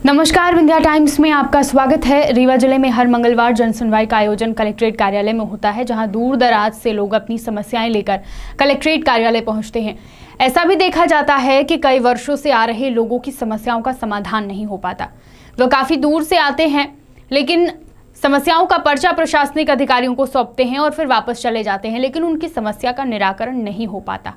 नमस्कार, विंध्या टाइम्स में आपका स्वागत है। रीवा जिले में हर मंगलवार जन सुनवाई का आयोजन कलेक्ट्रेट कार्यालय में होता है, जहां दूर दराज से लोग अपनी समस्याएं लेकर कलेक्ट्रेट कार्यालय पहुंचते हैं। ऐसा भी देखा जाता है कि कई वर्षों से आ रहे लोगों की समस्याओं का समाधान नहीं हो पाता। वह काफी दूर से आते हैं, लेकिन समस्याओं का पर्चा प्रशासनिक अधिकारियों को सौंपते हैं और फिर वापस चले जाते हैं, लेकिन उनकी समस्या का निराकरण नहीं हो पाता।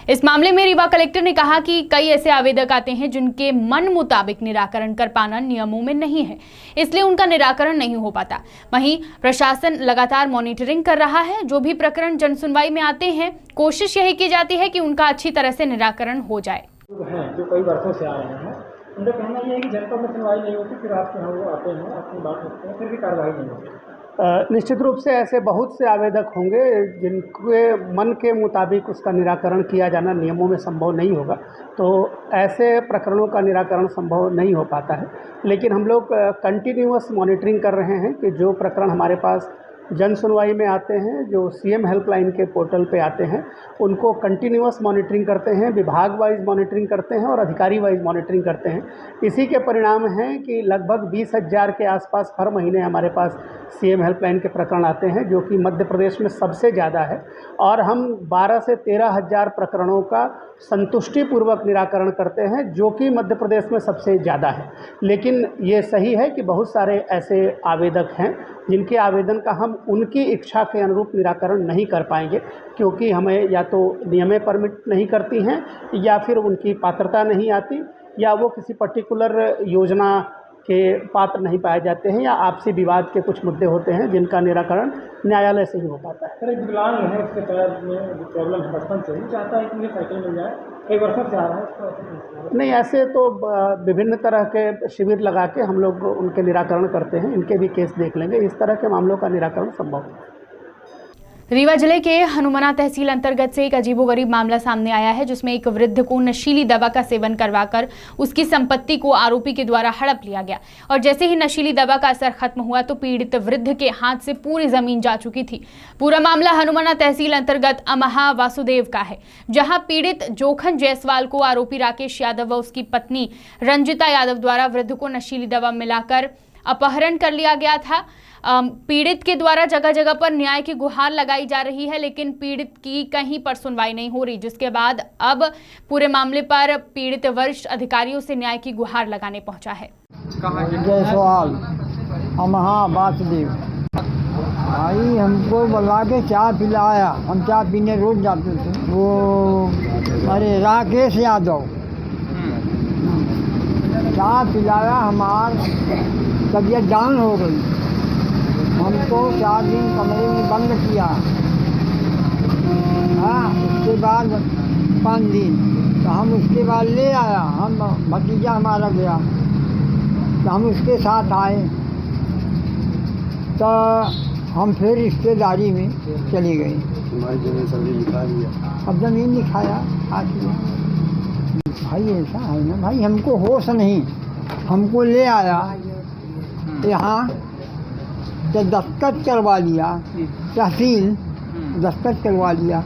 इस मामले में रीवा कलेक्टर ने कहा कि कई ऐसे आवेदक आते हैं जिनके मन मुताबिक निराकरण कर पाना नियमों में नहीं है, इसलिए उनका निराकरण नहीं हो पाता। वहीं प्रशासन लगातार मॉनिटरिंग कर रहा है। जो भी प्रकरण जन सुनवाई में आते हैं, कोशिश यही की जाती है कि उनका अच्छी तरह से निराकरण हो जाए। जो कई वर्षों से आ रहे हैं, उनका कहना यह है कि जनपद में सुनवाई नहीं होती, फिर आपके यहाँ वो आते हैं, अपनी बात रखते हैं, फिर भी कार्रवाई नहीं होती। निश्चित रूप से ऐसे बहुत से आवेदक होंगे जिनके मन के मुताबिक उसका निराकरण किया जाना नियमों में संभव नहीं होगा, तो ऐसे प्रकरणों का निराकरण संभव नहीं हो पाता है। लेकिन हम लोग कंटिन्यूअस मॉनिटरिंग कर रहे हैं कि जो प्रकरण हमारे पास जन सुनवाई में आते हैं, जो सीएम हेल्पलाइन के पोर्टल पे आते हैं, उनको कंटिन्यूअस मॉनिटरिंग करते हैं, विभाग वाइज मॉनिटरिंग करते हैं और अधिकारी वाइज मॉनिटरिंग करते हैं। इसी के परिणाम हैं कि लगभग 20,000 के आसपास हर महीने हमारे पास सीएम हेल्पलाइन के प्रकरण आते हैं, जो कि मध्य प्रदेश में सबसे ज़्यादा है। और हम 12 से 13,000 प्रकरणों का संतुष्टिपूर्वक निराकरण करते हैं, जो कि मध्य प्रदेश में सबसे ज़्यादा है। लेकिन ये सही है कि बहुत सारे ऐसे आवेदक हैं जिनके आवेदन का हम उनकी इच्छा के अनुरूप निराकरण नहीं कर पाएंगे, क्योंकि हमें या तो नियमें परमिट नहीं करती हैं, या फिर उनकी पात्रता नहीं आती, या वो किसी पर्टिकुलर योजना के पात्र नहीं पाए जाते हैं, या आपसी विवाद के कुछ मुद्दे होते हैं जिनका निराकरण न्यायालय से ही हो पाता है। सर, एक विकलांग है, उसके पैर में जो प्रॉब्लम है बचपन से ही, चाहता है कि मुझे साइकिल मिल जाए, कई वर्षों से आ रहा है उसको। नहीं, ऐसे तो विभिन्न तरह के शिविर लगा के हम लोग उनके निराकरण करते हैं। इनके भी केस देख लेंगे, इस तरह के मामलों का निराकरण संभव है। रीवा जिले के हनुमाना तहसील अंतर्गत से एक अजीबोगरीब मामला सामने आया है, जिसमें एक वृद्ध को नशीली दवा का सेवन करवाकर उसकी संपत्ति को आरोपी के द्वारा हड़प लिया गया और जैसे ही नशीली दवा का असर खत्म हुआ तो पीड़ित वृद्ध के हाथ से पूरी जमीन जा चुकी थी। पूरा मामला हनुमाना तहसील अंतर्गत अमहा वासुदेव का है, जहां पीड़ित जोखन जायसवाल को आरोपी राकेश यादव व उसकी पत्नी रंजिता यादव द्वारा वृद्ध को नशीली दवा मिलाकर अपहरण कर लिया गया था। पीड़ित के द्वारा जगह जगह पर न्याय की गुहार लगाई जा रही है, लेकिन पीड़ित की कहीं पर सुनवाई नहीं हो रही, जिसके बाद अब पूरे मामले पर पीड़ित वरिष्ठ अधिकारियों से न्याय की गुहार लगाने पहुंचा है। जायसवाल अमहा वासुदेव भाई हमको बुला के चाय पिलाया, हम चाय पीने रोज जाते थे। वो अरे राकेश यादव चाय पिलाया, हमार तबीयत डाउन हो गई। हमको 4 दिन कमरे में बंद किया। हाँ, उसके बाद 5 दिन तो हम उसके बाद ले आया, हम भतीजा हमारा गया तो हम उसके साथ आए, तो हम फिर रिश्तेदारी में चले गए। अब ज़मीन लिखाया आज भाई, ऐसा है ना भाई, हमको होश नहीं, हमको ले आया यहाँ तो दस्तखत करवा लिया, तहसील दस्तखत करवा लिया।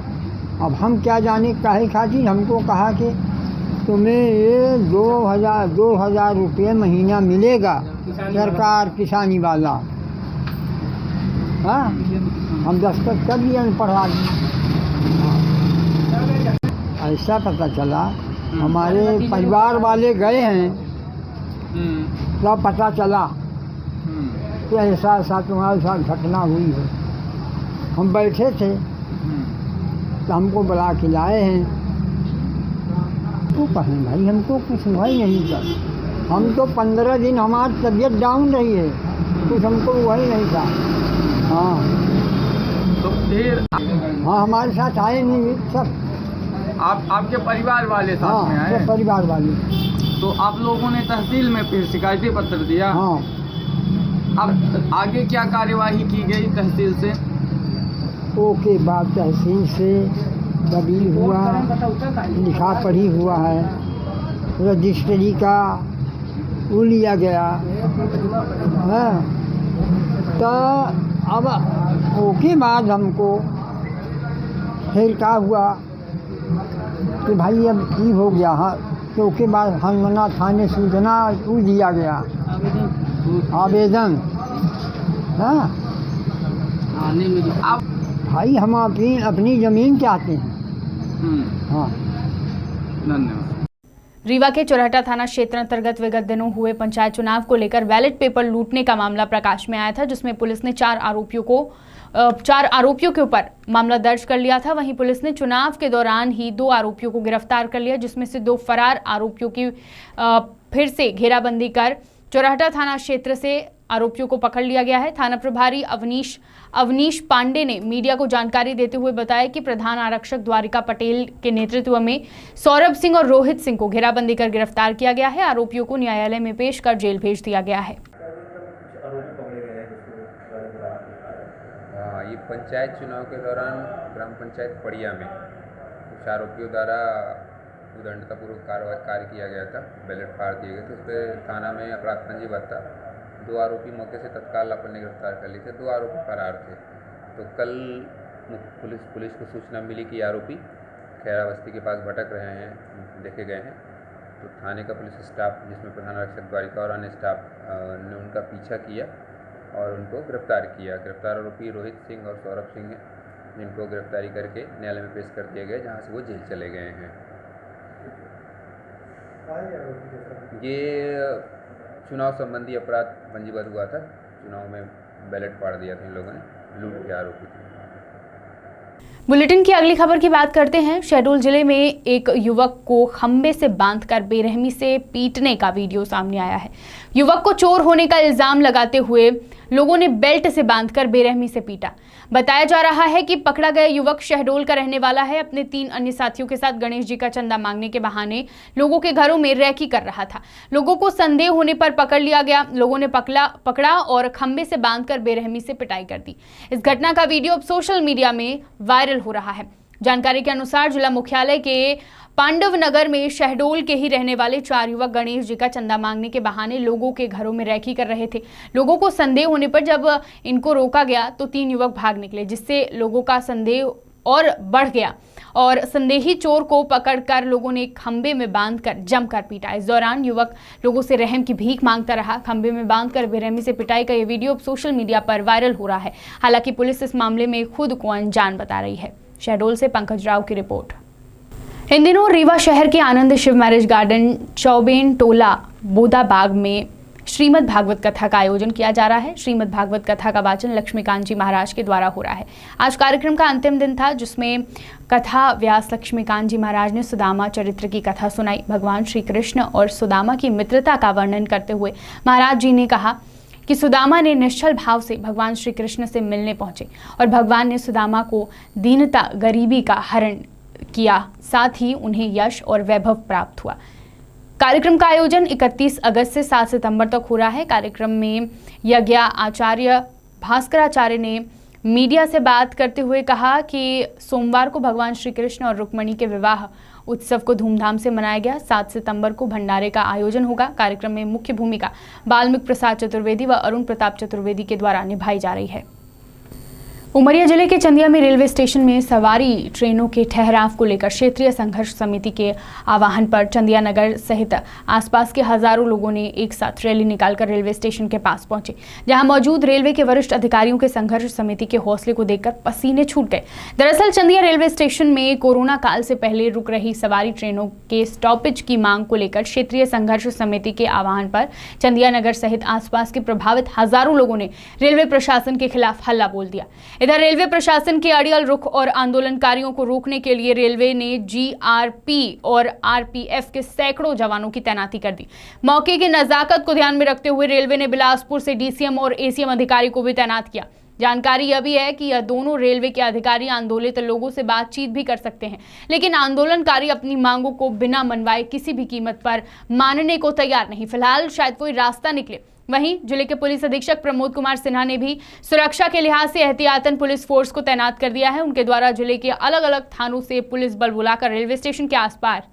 अब हम क्या जाने काहे खातिर, हमको कहा कि तुम्हें ये 2,000 रुपये महीना मिलेगा सरकार किसानी वाला। हाँ, हम दस्तखत कर दिया, पढ़ा दिया। ऐसा पता चला, हमारे परिवार वाले गए हैं तब पता चला कि ऐसा तुम्हारे साथ घटना हुई है। हम बैठे थे तो हमको बुला के लाए हैं। तो कहें भाई, हमको कुछ वही नहीं था, हम तो 15 दिन हमारी तबीयत डाउन रही है, कुछ हमको वही नहीं था। हाँ, तो फिर हाँ, हमारे साथ आए नहीं सब। आपके परिवार वाले साथ हाँ, में आए? सब परिवार वाले। तो आप लोगों ने तहसील में फिर शिकायती पत्र दिया? हाँ। अब आगे क्या कार्यवाही की गई तहसील से? ओके बाद तहसील से दलील हुआ, लिखा पढ़ी हुआ है, रजिस्ट्री का वो लिया गया। हाँ, तो अब ओके बाद हमको फिर क्या हुआ कि भाई अब ये हो गया। हाँ, तो उसके बाद हनुमाना थाने सूचना दिया गया आवेदन। हाँ आने में आप भाई हम अपनी ज़मीन चाहते हैं। हाँ धन्यवाद। रीवा के चौराटा थाना क्षेत्र अंतर्गत विगत दिनों हुए पंचायत चुनाव को लेकर बैलेट पेपर लूटने का मामला प्रकाश में आया था, जिसमें पुलिस ने 4 आरोपियों के ऊपर मामला दर्ज कर लिया था। वहीं पुलिस ने चुनाव के दौरान ही 2 आरोपियों को गिरफ्तार कर लिया, जिसमें से 2 फरार आरोपियों की फिर से घेराबंदी कर चौराटा थाना क्षेत्र से आरोपियों को पकड़ लिया गया है। थाना प्रभारी अवनीश पांडे ने मीडिया को जानकारी देते हुए बताया कि प्रधान आरक्षक द्वारिका पटेल के नेतृत्व में सौरभ सिंह और रोहित सिंह को घेराबंदी कर गिरफ्तार किया गया है। आरोपियों को न्यायालय में पेश कर जेल भेज दिया गया है। ये पंचायत चुनाव के दौरान ग्राम पंचायत पड़िया में कुछ आरोपियों द्वारा उदंडतापूर्वक कार्य किया गया था, बैलेट फाड़ दिए गए थे। उस पर थाना में अपराध पंजीबद्ध था। 2 आरोपी मौके से तत्काल अपन ने गिरफ्तार कर लिए थे। 2 आरोपी फरार थे। तो कल पुलिस को सूचना मिली कि आरोपी खैरा बस्ती के पास भटक रहे हैं, देखे गए हैं। तो थाने का पुलिस स्टाफ, जिसमें प्रधान आरक्षक द्वारिका और अन्य स्टाफ ने उनका पीछा किया और उनको गिरफ्तार किया। गिरफ्तार आरोपी रोहित सिंह और सौरभ सिंह हैं, जिनको गिरफ्तारी करके न्यायालय में पेश कर दिया गया, जहां से वो जेल चले गए हैं। ये चुनाव संबंधी अपराध पंजीबद्ध हुआ था। चुनाव में बैलेट फाड़ दिया था इन लोगों ने, लूट के आरोपी थे। बुलेटिन की अगली खबर की बात करते हैं। शहडोल जिले में एक युवक को खंबे से बांधकर बेरहमी से पीटने का वीडियो सामने आया है। युवक को चोर होने का इल्जाम लगाते हुए लोगों ने बेल्ट से बांधकर बेरहमी से पीटा। बताया जा रहा है कि पकड़ा गया युवक शहडोल का रहने वाला है। अपने 3 अन्य साथियों के साथ गणेश जी का चंदा मांगने के बहाने लोगों के घरों में रैकी कर रहा था। लोगों को संदेह होने पर पकड़ लिया गया। लोगों ने पकड़ा और खंबे से बांधकर बेरहमी से पिटाई कर दी। इस घटना का वीडियो अब सोशल मीडिया में वायरल हो रहा है। जानकारी के अनुसार जिला मुख्यालय के पांडव नगर में शहडोल के ही रहने वाले 4 युवक गणेश जी का चंदा मांगने के बहाने लोगों के घरों में रैकी कर रहे थे। लोगों को संदेह होने पर जब इनको रोका गया तो 3 युवक भाग निकले, जिससे लोगों का संदेह और बढ़ गया और संदेही चोर को पकड़कर लोगों ने खंबे में बांधकर जमकर पीटा। इस दौरान युवक लोगों से रहम की भीख मांगता रहा। खंबे में बांधकर बेरहमी से पिटाई का ये वीडियो अब सोशल मीडिया पर वायरल हो रहा है। हालांकि पुलिस इस मामले में खुद को अनजान बता रही है। शहडोल से पंकज राव की रिपोर्ट। इन दिनों रीवा शहर के आनंद शिव मैरिज गार्डन चौबेन टोला बोदा बाग में श्रीमद् भागवत कथा का आयोजन किया जा रहा है। श्रीमद् भागवत कथा का वाचन लक्ष्मीकांत जी महाराज के द्वारा हो रहा है। आज कार्यक्रम का अंतिम दिन था, जिसमें कथा व्यास लक्ष्मीकांत जी महाराज ने सुदामा चरित्र की कथा सुनाई। भगवान श्री कृष्ण और सुदामा की मित्रता का वर्णन करते हुए महाराज जी ने कहा कि सुदामा ने निश्चल भाव से भगवान श्री कृष्ण से मिलने पहुंचे और भगवान ने सुदामा को दीनता गरीबी का हरण किया, साथ ही उन्हें यश और वैभव प्राप्त हुआ। कार्यक्रम का आयोजन 31 अगस्त से 7 सितंबर तक हो रहा है। कार्यक्रम में यज्ञ आचार्य भास्कराचार्य ने मीडिया से बात करते हुए कहा कि सोमवार को भगवान श्री कृष्ण और रुक्मणी के विवाह उत्सव को धूमधाम से मनाया गया। 7 सितंबर को भंडारे का आयोजन होगा। कार्यक्रम में मुख्य भूमिका बाल्मीकि प्रसाद चतुर्वेदी व अरुण प्रताप चतुर्वेदी के द्वारा निभाई जा रही है। उमरिया जिले के चंदिया में रेलवे स्टेशन में सवारी ट्रेनों के ठहराव को लेकर क्षेत्रीय संघर्ष समिति के आह्वान पर चंदिया नगर सहित आसपास के हजारों लोगों ने एक साथ रैली निकालकर रेलवे स्टेशन के पास पहुंचे, जहां मौजूद रेलवे के वरिष्ठ अधिकारियों के संघर्ष समिति के हौसले को देखकर पसीने छूट गए। दरअसल चंदिया रेलवे स्टेशन में कोरोना काल से पहले रुक रही सवारी ट्रेनों के स्टॉपेज की मांग को लेकर क्षेत्रीय संघर्ष समिति के आह्वान पर चंदिया नगर सहित आसपास के प्रभावित हजारों लोगों ने रेलवे प्रशासन के खिलाफ हल्ला बोल दिया। इधर रेलवे प्रशासन के अड़ियल रुख और आंदोलनकारियों को रोकने के लिए रेलवे ने जीआरपी और आरपीएफ के सैकड़ों जवानों की तैनाती कर दी। मौके की नजाकत को ध्यान में रखते हुए रेलवे ने बिलासपुर से डीसीएम और एसीएम अधिकारी को भी तैनात किया। जानकारी यह भी है कि यह दोनों रेलवे के अधिकारी आंदोलित लोगों से बातचीत भी कर सकते हैं, लेकिन आंदोलनकारी अपनी मांगों को बिना मनवाए किसी भी कीमत पर मानने को तैयार नहीं। फिलहाल शायद कोई रास्ता निकले। वहीं जिले के पुलिस अधीक्षक प्रमोद कुमार सिन्हा ने भी सुरक्षा के लिहाज से एहतियातन पुलिस फोर्स को तैनात कर दिया है। उनके द्वारा जिले के अलग अलग थानों से पुलिस बल बुलाकर रेलवे स्टेशन के आसपास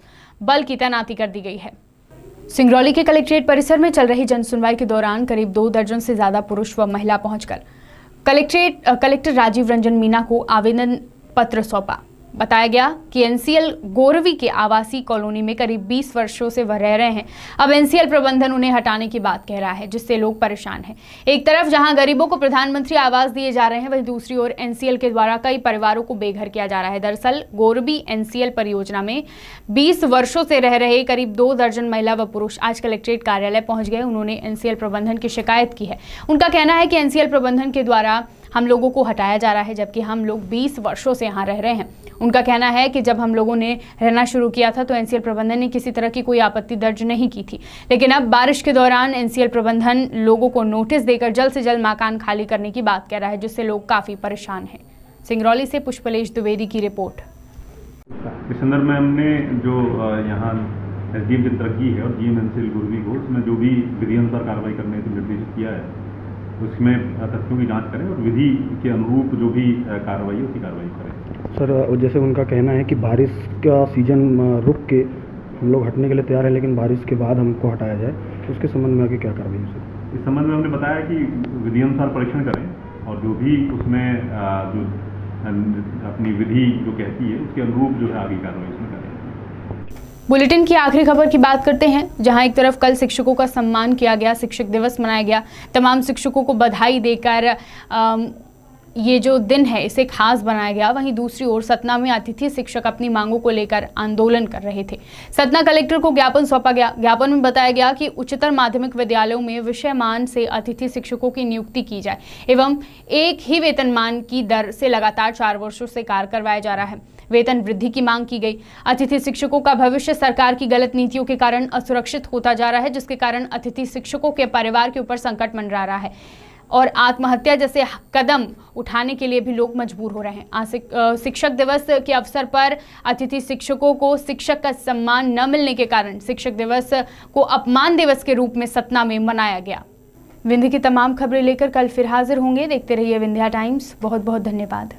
बल की तैनाती कर दी गई है। सिंगरौली के कलेक्ट्रेट परिसर में चल रही जनसुनवाई के दौरान करीब 2 दर्जन से ज्यादा पुरुष व महिला पहुंचकर कलेक्टर राजीव रंजन मीना को आवेदन पत्र सौंपा। बताया गया कि एनसीएल गोरवी के आवासीय कॉलोनी में करीब 20 वर्षों से वह रह रहे हैं। अब एनसीएल प्रबंधन उन्हें हटाने की बात कह रहा है, जिससे लोग परेशान हैं। एक तरफ जहां गरीबों को प्रधानमंत्री आवास दिए जा रहे हैं, वहीं दूसरी ओर एनसीएल के द्वारा कई परिवारों को बेघर किया जा रहा है। दरअसल गोरवी एनसीएल परियोजना में 20 वर्षों से रह रहे करीब 2 दर्जन महिला व पुरुष आज कलेक्ट्रेट कार्यालय पहुंच गए। उन्होंने एनसीएल प्रबंधन की शिकायत की है। उनका कहना है कि एनसीएल प्रबंधन के द्वारा हम लोगों को हटाया जा रहा है, जबकि हम लोग 20 वर्षों से यहाँ रह रहे हैं। उनका कहना है कि जब हम लोगों ने रहना शुरू किया था तो एनसीएल प्रबंधन ने किसी तरह की कोई आपत्ति दर्ज नहीं की थी, लेकिन अब बारिश के दौरान एनसीएल प्रबंधन लोगों को नोटिस देकर जल्द से जल्द मकान खाली करने की बात कह रहा है, जिससे लोग काफ़ी परेशान हैं। सिंगरौली से पुष्पलेश द्विवेदी की रिपोर्ट। इस संदर्भ में हमने जो यहाँ एसडीएम की तरक्की है और जीएम एनसीएल गोरवी को उसमें जो भी विधि अनुसार कार्रवाई करने को निर्देशित किया है, उसमें तथ्यों की जांच करें और विधि के अनुरूप जो भी कार्रवाई है उसकी कार्रवाई करें। सर, जैसे उनका कहना है कि बारिश का सीजन रुक के हम लोग हटने के लिए तैयार है, लेकिन बारिश के बाद हमको हटाया जाए, तो उसके संबंध में आगे क्या कार्रवाई है सर? इस संबंध में हमने बताया कि विधि अनुसार परीक्षण करें और जो भी उसमें जो अपनी विधि जो कहती है उसके अनुरूप जो है आगे कार्रवाई उसमें करें। बुलेटिन की आखिरी खबर की बात करते हैं, जहां एक तरफ कल शिक्षकों का सम्मान किया गया, शिक्षक दिवस मनाया गया, तमाम शिक्षकों को बधाई देकर ये जो दिन है इसे खास बनाया गया। वहीं दूसरी ओर सतना में अतिथि शिक्षक अपनी मांगों को लेकर आंदोलन कर रहे थे। सतना कलेक्टर को ज्ञापन सौंपा गया। ज्ञापन में बताया गया कि उच्चतर माध्यमिक विद्यालयों में विषयमान से अतिथि शिक्षकों की नियुक्ति की जाए एवं एक ही वेतनमान की दर से लगातार 4 वर्षों से कार्य करवाया जा रहा है। वेतन वृद्धि की मांग की गई। अतिथि शिक्षकों का भविष्य सरकार की गलत नीतियों के कारण असुरक्षित होता जा रहा है, जिसके कारण अतिथि शिक्षकों के परिवार के ऊपर संकट मंडरा रहा है और आत्महत्या जैसे कदम उठाने के लिए भी लोग मजबूर हो रहे हैं। आज शिक्षक दिवस के अवसर पर अतिथि शिक्षकों को शिक्षक का सम्मान न मिलने के कारण शिक्षक दिवस को अपमान दिवस के रूप में सतना में मनाया गया। विंध्य की तमाम खबरें लेकर कल फिर हाजिर होंगे। देखते रहिए विंध्या टाइम्स। बहुत बहुत धन्यवाद।